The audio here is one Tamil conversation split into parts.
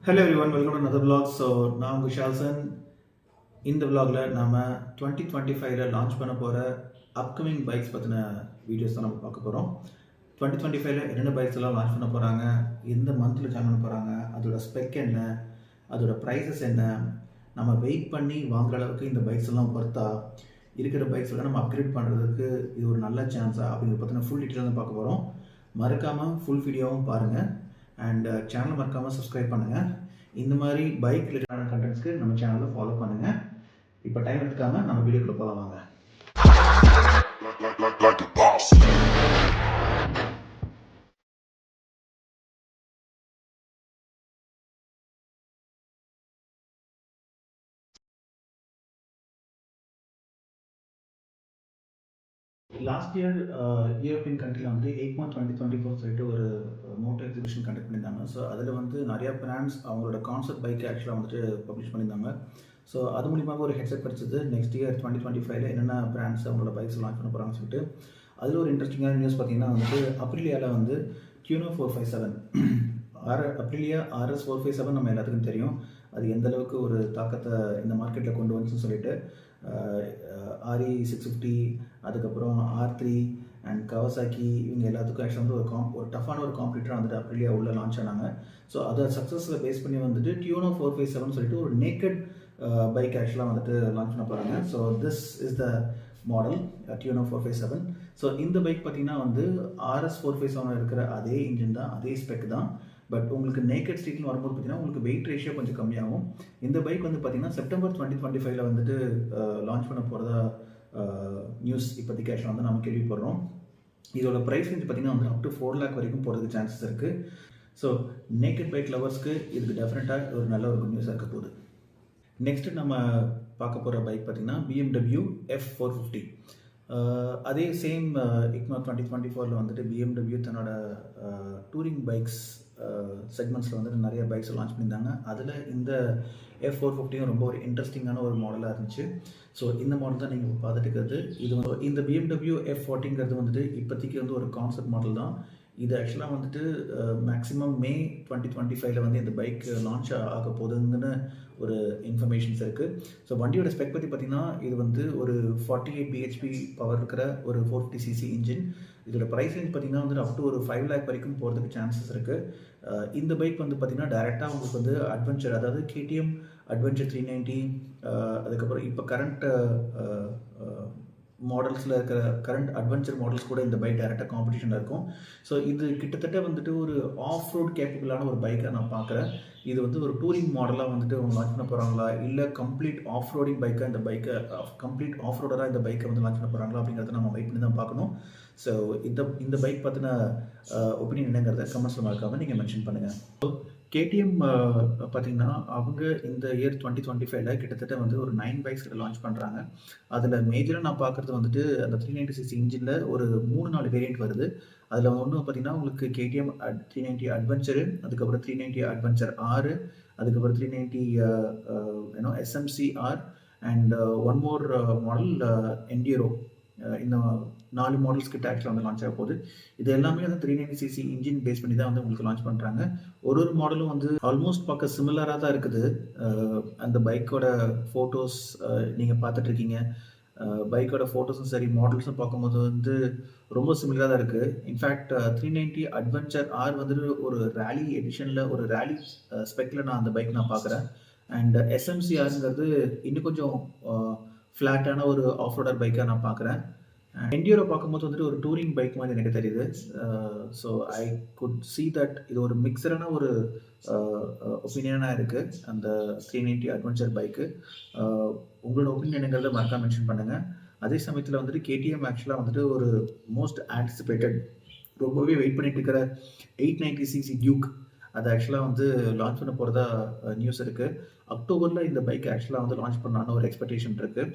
Hello everyone, welcome to another vlog. So நான் உங்கள் ஷால்சன். இந்த vlogல நாம 2025ல லான்ச் பண்ண போகிற அப்கமிங் பைக்ஸ் பற்றின வீடியோஸ் தான் நம்ம பார்க்க போகிறோம். 2025ல என்னென்ன பைக்ஸ் எல்லாம் லான்ச் பண்ண போகிறாங்க, எந்த மந்தில் ஜாயின் பண்ண போகிறாங்க, அதோட ஸ்பெக் என்ன, அதோட ப்ரைஸஸ் என்ன, நம்ம வெயிட் பண்ணி வாங்குற அளவுக்கு இந்த பைக்ஸ் எல்லாம் பொறுத்தா இருக்கிற பைக்ஸ் எல்லாம் நம்ம அப்கிரேட் பண்ணுறதுக்கு இது ஒரு நல்ல சான்ஸா அப்படிங்கிற பற்றின ஃபுல் டீட்டெயில் தான் பார்க்க போகிறோம். மறக்காமல் ஃபுல் வீடியோவும் பாருங்கள் அண்ட் சேனலை மறக்காமல் சப்ஸ்கிரைப் பண்ணுங்கள். இந்த மாதிரி பைக் ரிலேட்டடான கண்டென்ட்ஸ்க்கு நம்ம சேனலை ஃபாலோ பண்ணுங்கள். இப்போ டைம் எடுத்துக்காமல் நம்ம வீடியோக்குள்ளே போகலாம் வாங்க. லாஸ்ட் இயர் யூரோப்பியன் கண்ட்ரியில் வந்து 8 சொல்லிட்டு ஒரு மோட்டோ எக்ஸிபிஷன் கண்டக்ட் பண்ணியிருந்தாங்க. ஸோ அதில் வந்து நிறையா பிராண்ட்ஸ் அவங்களோட கான்செப்ட் பைக்கை ஆக்சுவலாக வந்துட்டு பப்ளிஷ் பண்ணியிருந்தாங்க. ஸோ அது மூலியமாக ஒரு ஹெட்செட் கிடச்சிது. நெக்ஸ்ட் இயர் 2025ல என்னென்ன பிராண்ட்ஸ் அவங்களோட பைக்ஸ் லான்ச் பண்ண போகிறாங்கன்னு சொல்லிட்டு அதில் ஒரு இன்ட்ரெஸ்டிங்கான நியூஸ் பார்த்தீங்கன்னா வந்துட்டு அப்ரிலியாவில் வந்து டியூனோ 457 அப்ரிலியா RS457 நம்ம எல்லாத்துக்கும் தெரியும். அது எந்த அளவுக்கு ஒரு தாக்கத்தை இந்த மார்க்கெட்டில் கொண்டு வந்துச்சுன்னு சொல்லிட்டு RE650, அதுக்கப்புறம் R3 அண்ட் கவாசாக்கி இவங்க எல்லாத்துக்கும் ஆக்சுவலாக வந்து ஒரு டஃப்பான ஒரு காம்படிட்டராக வந்துட்டு அப்ரிலியா உள்ள லான்ச் ஆனாங்க. ஸோ அதை சக்ஸஸில் பேஸ் பண்ணி வந்துட்டு டியூனோ 457 சொல்லிட்டு ஒரு நேக்கட் பைக் ஆக்சுவலாக வந்துட்டு லான்ச் பண்ண போகிறாங்க. So this is the model Tuono 457. So இந்த பைக் பார்த்தீங்கன்னா வந்து RS457 இருக்கிற அதே இன்ஜின் தான், அதே ஸ்பெக் தான். பட் உங்களுக்கு நேக்கட் ஸ்ட்ரீட்னு வரும்போது பார்த்தீங்கன்னா உங்களுக்கு வெயிட் ரேஷியோ கொஞ்சம் கம்மியாகும். இந்த பைக் வந்து பார்த்தீங்கன்னா செப்டம்பர் 2025ல வந்துட்டு லான்ச் பண்ண போகிறதா நியூஸ் இப்போதைக்கு ஆக்சுவலாக வந்து நம்ம கேள்விப்படுறோம். இதோட ப்ரைஸ் ரேஞ்ச் பார்த்தீங்கன்னா வந்து அப் டு 4 lakh வரைக்கும் போகிறதுக்கு சான்சஸ் இருக்குது. ஸோ நேக்கட் பைக் லவர்ஸ்க்கு இதுக்கு டெஃபினட்டாக ஒரு நல்ல ஒரு குட் நியூஸாக இருக்க போகுது. நெக்ஸ்ட்டு நம்ம பார்க்க போகிற பைக் பார்த்தீங்கன்னா BMW F450. அதே சேம் ICMA 2024ல் வந்துட்டு BMW தன்னோட டூரிங் பைக்ஸ் செக்மெண்ட்ஸில் வந்துட்டு நிறைய பைக்ஸ் லான்ச் பண்ணியிருந்தாங்க. அதில் இந்த F450 ரொம்ப ஒரு இன்ட்ரெஸ்டிங்கான ஒரு மாடலாக இருந்துச்சு. ஸோ இந்த மாடல் தான் நீங்கள் பார்த்துட்டு இருக்கிறது. இது வந்து இந்த BMW F40 வந்துட்டு இப்போதைக்கு வந்து ஒரு கான்செப்ட் மாடல் தான். இது ஆக்சுவலாக வந்துட்டு மேக்ஸிமம் மே 2025ல வந்து இந்த பைக் லான்ச் ஆக போகுதுங்கன்னு ஒரு இன்ஃபர்மேஷன்ஸ் இருக்குது. ஸோ வண்டியோட ஸ்பெக் பற்றி பார்த்திங்கன்னா இது வந்து ஒரு 48 bhp பவர் இருக்கிற ஒரு 450cc இன்ஜின். இதோட ப்ரைஸ் ரேஞ்ச் பார்த்திங்கன்னா வந்து அப் டு ஒரு 5 lakh வரைக்கும் போகிறதுக்கு சான்சஸ் இருக்குது. இந்த பைக் வந்து பார்த்திங்கன்னா டேரெக்டாக உங்களுக்கு வந்து அட்வென்ச்சர், அதாவது KTM அட்வென்ச்சர் 390, அதுக்கப்புறம் இப்போ கரண்ட் மாடல்ஸில் இருக்கிற கரண்ட் அட்வென்ச்சர் மாடல்ஸ் கூட இந்த பைக் டேரெக்டாக காம்படிஷனில் இருக்கும். ஸோ இது கிட்டத்தட்ட வந்துட்டு ஒரு ஆஃப் ரோட் கேப்பபிளான ஒரு பைக்கை நான் பார்க்குறேன். இது வந்து ஒரு டூரிங் மாடலாக வந்துட்டு அவங்க லான்ச் பண்ண போகிறாங்களா, இல்லை கம்ப்ளீட் ஆஃப் ரோடிங் பைக்காக இந்த பைக்கை கம்ப்ளீட் ஆஃப் ரோடராக இந்த பைக்கை வந்து லான்ச் பண்ண போகிறாங்களா அப்படிங்கிறத நம்ம வெயிட் பண்ணி தான் பார்க்கணும். ஸோ இந்த பைக் பற்றின ஒப்பீனியன் என்னங்கிறத கமெண்ட்ஸில் மறக்காமல் நீங்கள் மென்ஷன் பண்ணுங்கள். ஸோ KTM பார்த்தீங்கன்னா அவங்க இந்த இயர் 2025ல கிட்டத்தட்ட வந்து ஒரு 9 பைக்ஸ் லான்ச் பண்ணுறாங்க. அதில் மேஜராக நான் பார்க்குறது வந்துட்டு அந்த 390cc இன்ஜினில் ஒரு 3-4 வேரியண்ட் வருது. அதில் ஒன்று பார்த்தீங்கன்னா உங்களுக்கு KTM 390 அட்வென்ச்சரு, அதுக்கப்புறம் 390 அட்வென்ச்சர் R, அதுக்கப்புறம் 390 SMC-R and one more model enduro. இந்த 4 மாடல்ஸ் கிட்ட ஆக்சுவலாக வந்து லான்ச் ஆக போகுது. இது எல்லாமே வந்து 390cc இன்ஜின் பேஸ் பண்ணி தான் வந்து உங்களுக்கு லான்ச் பண்ணுறாங்க. ஒரு மாடலும் வந்து ஆல்மோஸ்ட் பார்க்க சிமிலராக தான் இருக்குது. அந்த பைக்கோட ஃபோட்டோஸ் நீங்கள் பார்த்துட்ருக்கீங்க. பைக்கோட ஃபோட்டோஸும் சரி, மாடல்ஸும் பார்க்கும்போது வந்து ரொம்ப சிமிலராக தான் இருக்குது. இன்ஃபேக்ட் 390 அட்வென்ச்சர் R வந்துட்டு ஒரு ரேலி எடிஷனில் ஒரு ரேலி ஸ்பெக்கில் நான் அந்த பைக் நான் பார்க்குறேன். அண்ட் SMC-Rங்கிறது இன்னும் கொஞ்சம் ஃப்ளாட்டான ஒரு ஆஃப் ரோடர் பைக்காக நான் பார்க்குறேன். என்டியூரோ பார்க்கும்போது வந்துட்டு ஒரு டூரிங் பைக் மாதிரி எனக்கு தெரியுது. So I could see that இது ஒரு மிக்சரான ஒரு ஒப்பீனியனாக இருக்குது அந்த 390 அட்வென்ச்சர் பைக்கு. உங்களோட ஒப்பீனியனுங்கிறத மறக்காம மென்ஷன் பண்ணுங்கள். அதே சமயத்தில் வந்துட்டு KTM ஆக்சுவலாக வந்துட்டு ஒரு மோஸ்ட் ஆன்டிசிபேட்டட், ரொம்பவே வெயிட் பண்ணிட்டு இருக்கிற 890cc டியூக் அது ஆக்சுவலாக வந்து லான்ச் பண்ண போகிறதா நியூஸ் இருக்குது. அக்டோபரில் இந்த பைக் ஆக்சுவலாக வந்து லான்ச் பண்ணலான்னு ஒரு எக்ஸ்பெக்டேஷன் இருக்குது.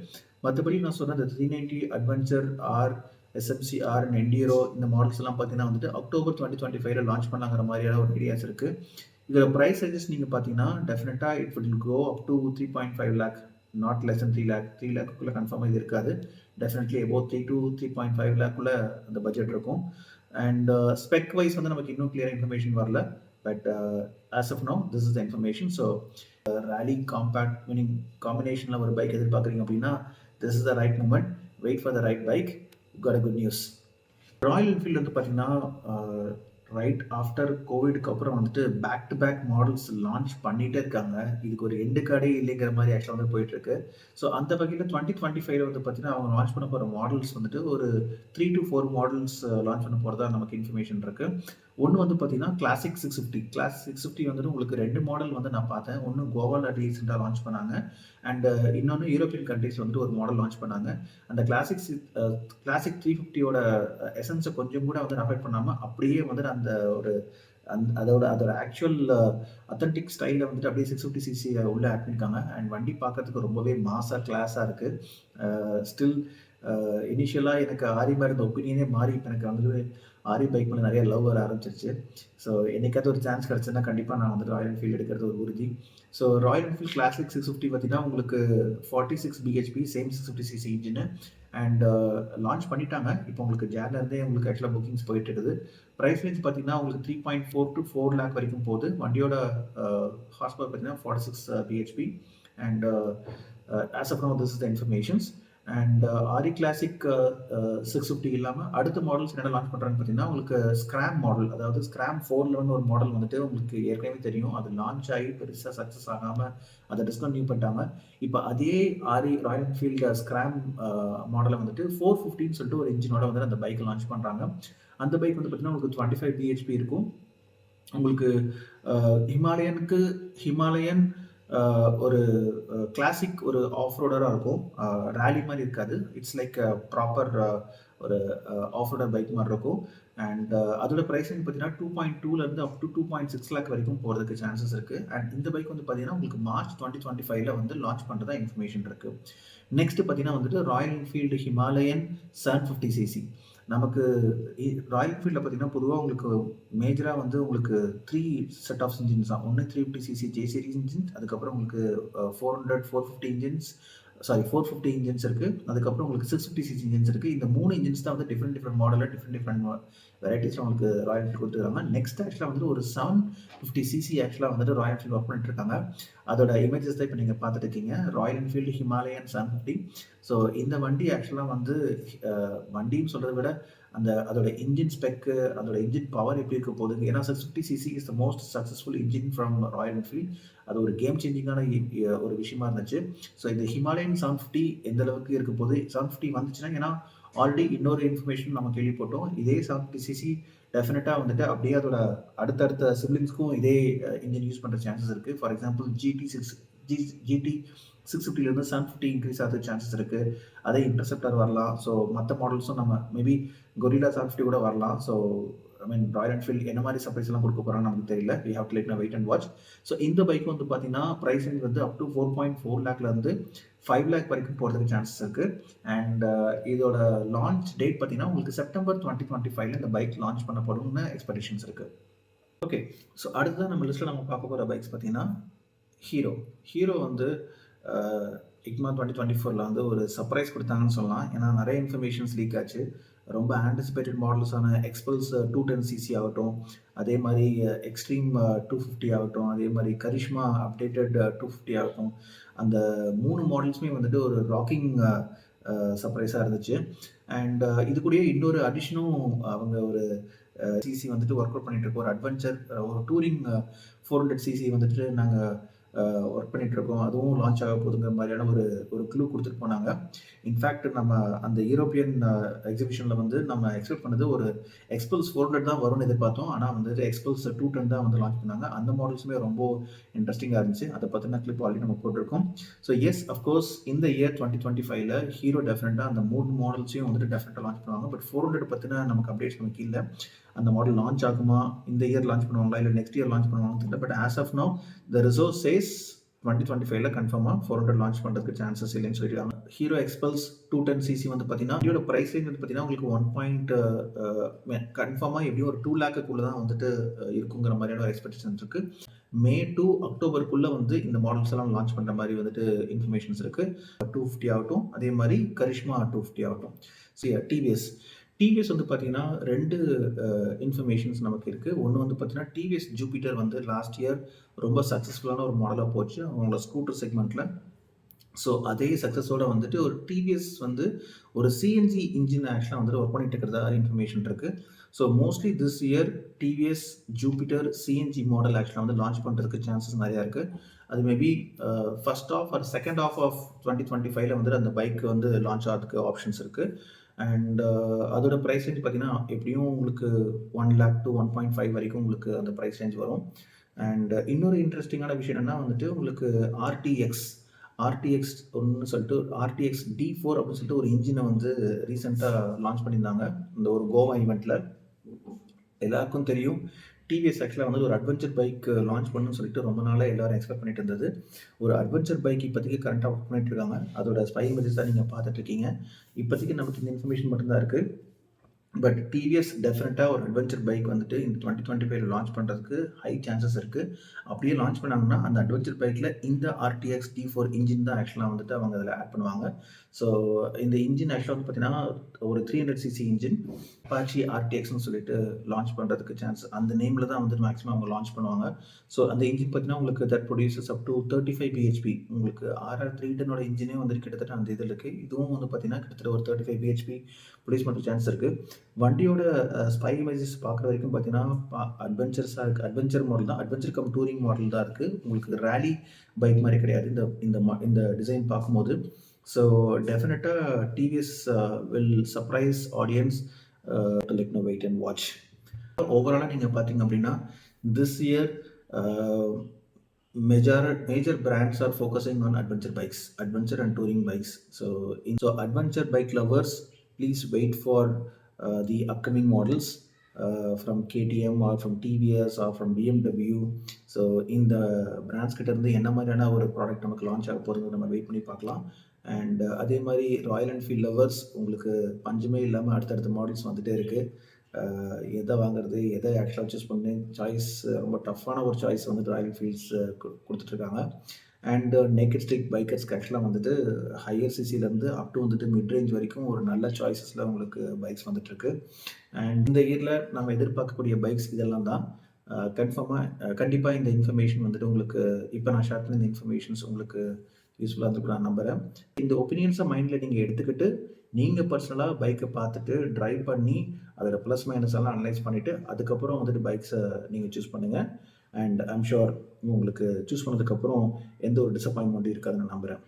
மற்றபடி நான் சொன்ன இந்த 390 adventure R, SMC-R and enduro இந்த மாடல்ஸ் எல்லாம் பார்த்தீங்கன்னா வந்துட்டு அக்டோபர் 2025ல லான்ச் பண்ணாங்கிற மாதிரியான ஒரு ஐடியாஸ் இருக்குது. இதில் ப்ரைஸ் ரேஞ்சஸ் நீங்கள் பார்த்தீங்கன்னா டெஃபினட்டாக it will go up to 3.5 lakh, not less than 3 lakh. 3 lakhக்குள்ளே கன்ஃபார்மாக இது இருக்காது. டெஃபினெட்லி அபவுட் 3 to 3.5 lakhக்குள்ளே அந்த பட்ஜெட் இருக்கும். அண்ட் ஸ்பெக் வைஸ் வந்து நமக்கு இன்னும் கிளியர் இன்ஃபர்மேஷன் வரல. But as of now, this is the information. So rally compact meaning காம்பினேஷனில் ஒரு பைக் எதிர்பார்க்குறீங்க அப்படின்னா this is the right moment. Wait for the right bike. Got a good news. Royal Enfield வந்து பார்த்தீங்கன்னா ரைட் ஆஃப்டர் கோவிடுக்கு அப்புறம் வந்துட்டு back to back models launch பண்ணிகிட்டே இருக்காங்க. இதுக்கு ஒரு எண்டு கார்டே இல்லைங்கிற மாதிரி ஆக்சுவலாக வந்து போயிட்டுருக்கு. ஸோ அந்த வகையில் 2025 வந்து பார்த்தீங்கன்னா அவங்க லான்ச் பண்ண போகிற மாடல்ஸ் வந்துட்டு ஒரு 3 to 4 மாடல்ஸ் லான்ச் பண்ண போகிறதா நமக்கு இன்ஃபர்மேஷன் இருக்குது. ஒன்று வந்து பார்த்தீங்கன்னா கிளாசிக் 650. கிளாசிக் 650 வந்துட்டு உங்களுக்கு 2 மாடல் வந்து நான் பார்த்தேன். ஒன்று கோவாவில் ரீசெண்டாக லான்ச் பண்ணாங்க, அண்ட் இன்னொன்று யூரோப்பியன் கண்ட்ரீஸ் வந்துட்டு ஒரு மாடல் லான்ச் பண்ணாங்க. அந்த கிளாசிக் 350யோட எசன்ஸை கொஞ்சம் கூட வந்து அஃபெக்ட் பண்ணாமல் அப்படியே வந்துட்டு அந்த ஒரு அதோட ஆக்சுவல் அத்தன்டிக் ஸ்டைலில் வந்துட்டு அப்படியே 650cc உள்ளே ஆட் பண்ணியிருக்காங்க. அண்ட் வண்டி பார்க்கறதுக்கு ரொம்பவே மாசாக கிளாஸாக இருக்குது. ஸ்டில் இனிஷியலாக எனக்கு ஆரி மாதிரி இருந்த ஒப்பீனியனே மாறி இப்போ எனக்கு வந்துட்டு ஆரி பைக் மேலே நிறைய லவ் வர ஆரம்பிச்சிருச்சு. ஸோ என்னைக்காவது ஒரு சான்ஸ் கிடச்சுன்னா கண்டிப்பாக நான் வந்துட்டு ராயல் என்ஃபீல்டு எடுக்கிறது ஒரு உறுதி. ஸோ ராயல் என்ஃபீல்டு கிளாசிக் 650 பார்த்தீங்கன்னா உங்களுக்கு 46 bhp same 650cc engine and launch பண்ணிட்டாங்க. இப்போ உங்களுக்கு ஜான்லேருந்தே உங்களுக்கு ஆக்சுவலாக புக்கிங்ஸ் போயிட்டு இருக்குது. ப்ரைஸ் ரேஞ்ச் பார்த்தீங்கன்னா உங்களுக்கு 3.4 to 4 lakh வரைக்கும் போகுது. வண்டியோட ஹார்ஸ் பவர் பார்த்தீங்கன்னா 46 bhp and as of now this is the informations. And ஆரி கிளாசிக் 650 இல்லாமல் அடுத்த மாடல்ஸ் என்ன லான்ச் பண்ணுறாங்கன்னு பார்த்தீங்கன்னா உங்களுக்கு ஸ்கிராம் மாடல், அதாவது ஸ்கிராம் 411 ஒரு மாடல் வந்துட்டு உங்களுக்கு ஏற்கனவே தெரியும். அது லான்ச் ஆகி பெருசாக சக்ஸஸ் ஆகாமல் அதை டிஸ்கண்டினியூ பண்ணிட்டாங்க. இப்போ அதே ராயல் என்ஃபீல்டு ஸ்கிராம் மாடலை வந்துட்டு 450ன்னு சொல்லிட்டு ஒரு இன்ஜினோட வந்து அந்த பைக்கை லான்ச் பண்ணுறாங்க. அந்த பைக் வந்து பார்த்தீங்கன்னா உங்களுக்கு 25 bhp இருக்கும். உங்களுக்கு ஹிமாலயன் ஒரு கிளாசிக் ஒரு ஆஃப் ரோடராக இருக்கும். ரேலி மாதிரி இருக்காது. இட்ஸ் லைக் ப்ராப்பர் ஒரு ஆஃப் ரோடர் பைக் மாதிரி இருக்கும். அண்ட் அதோட ப்ரைஸ் வந்து பார்த்தீங்கன்னா 2.2லேருந்து அப் டு 2.6 lakh வரைக்கும் போகிறதுக்கு சான்சஸ் இருக்குது. அண்ட் இந்த பைக் வந்து பார்த்தீங்கன்னா உங்களுக்கு மார்ச் 2025 வந்து லான்ச் பண்ணுறதா இன்ஃபர்மேஷன் இருக்குது. நெக்ஸ்ட் பார்த்தீங்கன்னா வந்துட்டு ராயல் என்ஃபீல்டு ஹிமாலயன் 750cc. நமக்கு ராயல் என்ஃபீல்டில் பார்த்தீங்கன்னா பொதுவாக உங்களுக்கு மேஜராக வந்து உங்களுக்கு 3 செட் ஆஃப் இன்ஜின்ஸ் தான். ஒன்று 350cc ஜே சீரிஸ் இன்ஜின்ஸ், அதுக்கப்புறம் உங்களுக்கு 450 இன்ஜின்ஸ் இருக்குது. அதுக்கப்புறம் உங்களுக்கு 650cc இன்ஜின்ஸ் இருக்குது. இந்த 3 இன்ஜின்ஸ் தான் வந்து டிஃப்ரெண்ட் மாடலில் டிஃப்ரெண்ட் வெரைட்டிஸில் உங்களுக்கு ராயல் என்ஃபீல்டு கொடுத்துருக்காங்க. நெக்ஸ்ட் ஆக்சுவலாக வந்துட்டு ஒரு 750cc ஆக்சுவலாக வந்துட்டு ராயல் என்ஃபீல்டு ஒர்க் பண்ணிட்டு இருக்காங்க. அதோட இமேஜஸ் தான் இப்போ நீங்கள் பார்த்துட்டு இருக்கீங்க. Royal Enfield Himalayan 750. ஸோ இந்த வண்டி ஆக்சுவலாக வந்து வண்டின்னு சொல்கிறத விட அதோட இன்ஜின் ஸ்பெக்கு, அதோட இன்ஜின் பவர் எப்படி இருக்க போகுது. ஏன்னா 650cc is the most successful engine from Royal Enfield. அது ஒரு கேம் சேஞ்சிங்கான ஒரு விஷயமா இருந்துச்சு. ஸோ இந்த ஹிமாலயன் 750 எந்த அளவுக்கு இருக்க போகுது, 750 வந்துச்சுன்னா, ஏன்னா ஆல்ரெடி இன்னொரு இன்ஃபர்மேஷன் நம்ம கேள்விப்பட்டோம். இதே 750cc டெஃபினட்டாக வந்துட்டு அப்படியே அதோட அடுத்தடுத்த சிப்லிங்ஸ்க்கும் இதே இன்ஜின் யூஸ் பண்ணுற சான்சஸ் இருக்குது. ஃபார் எக்ஸாம்பிள் GT 650லேருந்து 750 இன்க்ரீஸ் ஆகுது சான்சஸ் இருக்குது. அதே இன்டர்செப்டர் வரலாம். ஸோ மற்ற மாடல்ஸும் நம்ம மேபி கொரில்லா 750 கூட வரலாம். ஸோ ராயல் என்ஃபீல்டு என்ன மாதிரி சர்ப்ரைஸ் எல்லாம் கொடுக்க போகிறான்னு நமக்கு தெரியல. We have to wait and watch. So இந்த பைக் வந்து பார்த்தீங்கன்னா ப்ரைஸ் ரேஞ்ச் வந்து அப் டு 4.4 lakhலேருந்து 5 lakh வரைக்கும் போகிறதுக்கு சான்சஸ் இருக்குது. அண்ட் இதோட லான்ச் டேட் பார்த்தீங்கன்னா உங்களுக்கு செப்டம்பர் 2025 இந்த பைக் லான்ச் பண்ணப்படும்னு எக்ஸ்பெக்டேஷன்ஸ் இருக்குது. ஓகே, ஸோ அடுத்ததான் நம்ம லிஸ்ட்டில் நம்ம பார்க்க போகிற பைக்ஸ் பார்த்தீங்கன்னா ஹீரோ வந்து ICMA 2024 வந்து ஒரு சர்ப்ரைஸ் கொடுத்தாங்கன்னு சொல்லலாம். ஏன்னா நிறைய இன்ஃபர்மேஷன்ஸ் லீக் ஆச்சு. ரொம்ப ஆன்டிசிபேட்டட் மாடல்ஸான எக்ஸ்பல்ஸ் 210cc ஆகட்டும், அதே மாதிரி எக்ஸ்ட்ரீம் 250 ஆகட்டும், அதே மாதிரி கரிஷ்மா அப்டேட்டட் 250 ஆகட்டும், அந்த 3 மாடல்ஸுமே வந்துட்டு ஒரு ராக்கிங் சர்ப்ரைஸாக இருந்துச்சு. அண்ட் இது கூடயே இன்னொரு அடிஷனும் அவங்க ஒரு சிசி வந்துட்டு ஒர்க் அவுட் பண்ணிட்டு இருக்கோம். ஒரு அட்வென்ச்சர் ஒரு டூரிங் 400cc வந்துட்டு நாங்கள் ஒர்க் பண்ணிகிட்ருக்கோம். அதுவும் லான்ச் ஆக போகுதுங்கிற மாதிரியான ஒரு க்ளூ கொடுத்துட்டு போனாங்க. இன்ஃபேக்ட் நம்ம அந்த யூரோப்பியன் எக்ஸிபிஷனில் வந்து நம்ம எக்ஸ்பெக்ட் பண்ணது ஒரு எக்ஸ்பல்ஸ் 400 தான் வரும்னு எதிர்பார்த்தோம். ஆனால் வந்துட்டு எக்ஸ்பல்ஸ் 210 தான் வந்து லான்ச் பண்ணாங்க. அந்த மாடல்ஸுமே ரொம்ப இன்ட்ரெஸ்டிங்காக இருந்துச்சு. அதை பற்றின கிளிப் ஆல்ரெடி நம்ம போட்டிருக்கோம். ஸோ எஸ், அஃப்கோர்ஸ் இந்த இயர் 2025 ஹீரோ டெஃபினட்டாக அந்த 3 மாடல்ஸையும் வந்துட்டு டெஃபினட்டாக லான்ச் பண்ணுவாங்க. பட் 400 பற்றின நமக்கு அப்டேட்ஸ் நமக்கு இல்லை. அந்த மாடல் லான்ச் ஆகுமா, இந்த இயர் லான்ச் பண்ணுவாங்களா இல்லை நெக்ஸ்ட் இயர் லான்ச் பண்ணுவாங்கன்னு தெரியல. But as of now the resource says 2025 கன்ஃபார்மாக 400 லான்ச் பண்ணுறதுக்கு சான்சஸ் இல்லைன்னு சொல்லியிருக்காங்க. ஹீரோ எக்ஸ்பல்ஸ் 210cc வந்து பார்த்தீங்கன்னா இதோட ப்ரைஸ் ரேஞ்ச் வந்து பார்த்தீங்கன்னா உங்களுக்கு கன்ஃபார்மாக எப்படியும் ஒரு 2 lakhக்குள்ளே தான் வந்துட்டு இருக்குங்கிற மாதிரியான ஒரு எக்ஸ்பெக்டேஷன் இருக்குது. மே டு அக்டோபருக்குள்ளே வந்து இந்த மாடல்ஸ் எல்லாம் லான்ச் பண்ணுற மாதிரி வந்துட்டு இன்ஃபர்மேஷன்ஸ் இருக்குது. 250 ஆகட்டும், அதே மாதிரி கரிஷ்மா 250 ஆகட்டும். ஸோ டிவிஎஸ் வந்து பார்த்தீங்கன்னா 2 இன்ஃபர்மேஷன்ஸ் நமக்கு இருக்கு. ஒண்ணு வந்து பார்த்தீங்கன்னா, டிவிஎஸ் ஜூபிட்டர் வந்து லாஸ்ட் இயர் ரொம்ப சக்சஸ்ஃபுல்லான ஒரு மாடலா போச்சு. அவங்களோட ஸ்கூட்டர் செக்மெண்ட்ல. ஸோ அதே சக்சஸோட வந்துட்டு ஒரு டிவிஎஸ் வந்து ஒரு சிஎன்ஜி இன்ஜின் ஆக்சுவலா வந்துட்டு ஒர்க் பண்ணிட்டு இருக்கிறதா இன்ஃபர்மேஷன் இருக்கு. So mostly this year TVS Jupiter CNG model ஆக்சுவலா வந்து லான்ச் பண்றதுக்கு சான்சஸ் நெறையா இருக்கு. அது maybe first half or second half of 2025ல வந்துட்டு அந்த பைக் வந்து லான்ச் ஆகுறதுக்கு ஆப்ஷன்ஸ் இருக்கு. அண்ட் அதோட பிரைஸ் ரேஞ்ச் பார்த்தீங்கன்னா, எப்படியும் உங்களுக்கு 1,00,000 to 1.5 வரைக்கும் உங்களுக்கு அந்த பிரைஸ் ரேஞ்ச் வரும். அண்ட் இன்னொரு இன்ட்ரஸ்டிங்கான விஷயம் என்னன்னா வந்துட்டு, உங்களுக்கு ஆர்டிஎக்ஸ் ஆர்டிஎக்ஸ் ஒன்னு சொல்லிட்டு ஆர்டிஎக்ஸ் D4 அப்படின்னு சொல்லிட்டு ஒரு இன்ஜினை வந்து ரீசெண்டா லான்ச் பண்ணியிருந்தாங்க. இந்த ஒரு கோவா ஈவெண்ட்ல. எல்லாருக்கும் தெரியும் டிவிஎஸ் ஆக்சுவலா வந்து ஒரு அட்வென்ச்சர் பைக் லான்ச் பண்ணணும்னு சொல்லிட்டு ரொம்ப நாளா எல்லாரும் எக்ஸ்பெக்ட் பண்ணிட்டு இருந்தது. ஒரு அட்வென்ச்சர் பைக் இப்போதைக்கு கரண்ட்டா ஒர்க் பண்ணிட்டு இருக்காங்க. அதோட ஸ்பை இமேஜஸ் தான் நீங்க பார்த்துட்டு இருக்கீங்க. இப்போதைக்கு நமக்கு இந்த இன்ஃபர்மேஷன் மட்டும் தான் இருக்கு. பட் டிவிஎஸ் டெஃபினட்டா ஒரு அட்வென்ச்சர் பைக் வந்துட்டு இந்த 2025ல லான்ச் பண்றதுக்கு ஹை சான்சஸ் இருக்கு. அப்படியே லான்ச் பண்ணாங்கன்னா, அந்த அட்வென்ச்சர் பைக்ல இந்த ஆர்டிஎக்ஸ் D4 இன்ஜின் தான் ஆக்சுவலா வந்துட்டு அவங்க அதில ஆட் பண்ணுவாங்க. ஸோ இந்த இன்ஜின் ஆக்சுவலா வந்து பார்த்தீங்கன்னா, ஒரு 300 சிசி இன்ஜின் அப்பாச்சி ஆர்டிஎக்ஸ்ன்னு சொல்லிட்டு லான்ச் பண்றதுக்கு சான்ஸ் அந்த நேம்ல தான் வந்துட்டு மேக்ஸிமம் அவங்க லான்ச் பண்ணுவாங்க. ஸோ அந்த இன்ஜின் பார்த்தீங்கன்னா, உங்களுக்கு that produces up to 35 BHP. உங்களுக்கு RR310ஓட இன்ஜினே வந்துட்டு கிட்டத்தட்ட அந்த இதில இருக்கு. இதுவும் வந்து பார்த்தீங்கன்னா, கிட்டத்தட்ட ஒரு 35 பிஹெச்பி ப்ரொடியூஸ் பண்ற சான்ஸ் இருக்கு. வண்டியோட ஸ்பை இமேஜஸ் பார்க்குற வரைக்கும் பார்த்தீங்கன்னா, அட்வென்ச்சர்ஸா இருக்கு. அட்வென்ச்சர் மாடல் தான். அட்வென்ச்சர் கம் டூரிங் மாடல் தான் இருக்கு. உங்களுக்கு ராலி பைக் மாரி கிடையாது. இந்த டிசைன் பார்க்கும்போது. So definitely TVS will surprise audience. Let no wait and watch. ஓவராலா நீங்க பார்த்தீங்க அப்படின்னா, this year major brands are focusing on adventure bikes, adventure and touring bikes. So adventure bike lovers, please wait for the upcoming models from KTM or from TVS or from BMW. So இந்த பிராண்ட்ஸ் கிட்ட இருந்து என்ன மாதிரியான ஒரு ப்ராடக்ட் நமக்கு லான்ச் ஆக போகிறது நம்ம வெயிட் பண்ணி பார்க்கலாம். அண்ட் அதே மாதிரி ராயல் என்ஃபீல்ட் லவர்ஸ், உங்களுக்கு பஞ்சமே இல்லாமல் அடுத்தடுத்த மாடல்ஸ் வந்துகிட்டே இருக்குது. எதை வாங்குறது, எதை ஆக்சுவலாக சூஸ் பண்ணி சாய்ஸ் ரொம்ப டஃப்பான ஒரு சாய்ஸ் வந்துட்டு ராயல் என்ஃபீல்ட்ஸ் கொடுத்துட்ருக்காங்க. அண்ட் நேக்கட் ஸ்ட்ரிக் பைக்கர்ஸ்க்கு ஆக்சுவலாக வந்துட்டு ஹையர் சிசிலேருந்து அப் டு வந்துட்டு மிட் ரேஞ்ச் வரைக்கும் ஒரு நல்ல சாய்ஸஸில் உங்களுக்கு பைக்ஸ் வந்துட்டுருக்கு. அண்ட் இந்த இயரில் நம்ம எதிர்பார்க்கக்கூடிய பைக்ஸ் இதெல்லாம் தான். கண்டிப்பாக இந்த இன்ஃபர்மேஷன் வந்துட்டு உங்களுக்கு இப்போ நான் ஷேர் பண்ண இந்த இன்ஃபர்மேஷன்ஸ் உங்களுக்கு யூஸ்ஃபுல்லாக இருந்துருக்கு நான் நம்புகிறேன். இந்த ஒப்பீனியன்ஸை மைண்டில் நீங்கள் எடுத்துக்கிட்டு நீங்கள் பர்சனலாக பைக்கை பார்த்துட்டு ட்ரைவ் பண்ணி அதோட ப்ளஸ் மைனஸ் எல்லாம் அனலைஸ் பண்ணிவிட்டு அதுக்கப்புறம் வந்துட்டு பைக்ஸை நீங்கள் சூஸ் பண்ணுங்கள். அண்ட் ஐம் ஷுர் உங்களுக்கு சூஸ் பண்ணதுக்கப்புறம் எந்த ஒரு டிசப்பாயின்மெண்ட்டும் இருக்காதுன்னு நான் நம்புகிறேன்.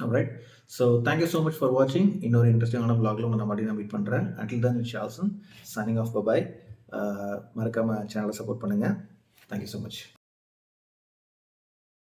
Alright. So thank you so much for வாட்சிங். இன்னொரு இன்ட்ரெஸ்டிங்கான vlogல உங்களை மறுபடியும் நான் மீட் பண்ணுறேன். அண்டில் தென் இட்ஸ் ஷால்சன் சைனிங் ஆஃப். பை. மறக்காமல் சேனலை சப்போர்ட் பண்ணுங்கள். Thank you so much.